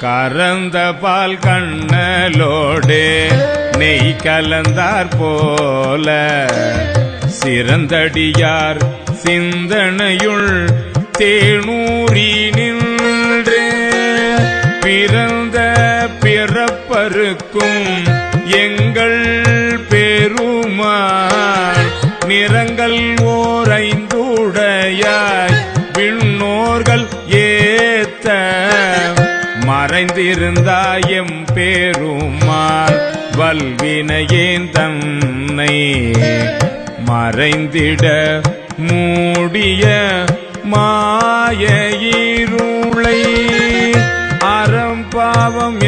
கறந்த பால் கண்ணலோடு நெய் கலந்தார் போல சிறந்தடியார் சிந்தனையுள் தேனூரி நின்று பிறந்த பிறப்பருக்கும் எங்கள் பெருமாள் நிறங்கள் ஓரைந்துடையாய் விண்ணோர்கள் ஏத்த மறைந்திருந்தாயம் பெருமாள் வல்வினையேன் தன்னை மறைந்திட மூடிய மாய இருளை அறம்பாவம்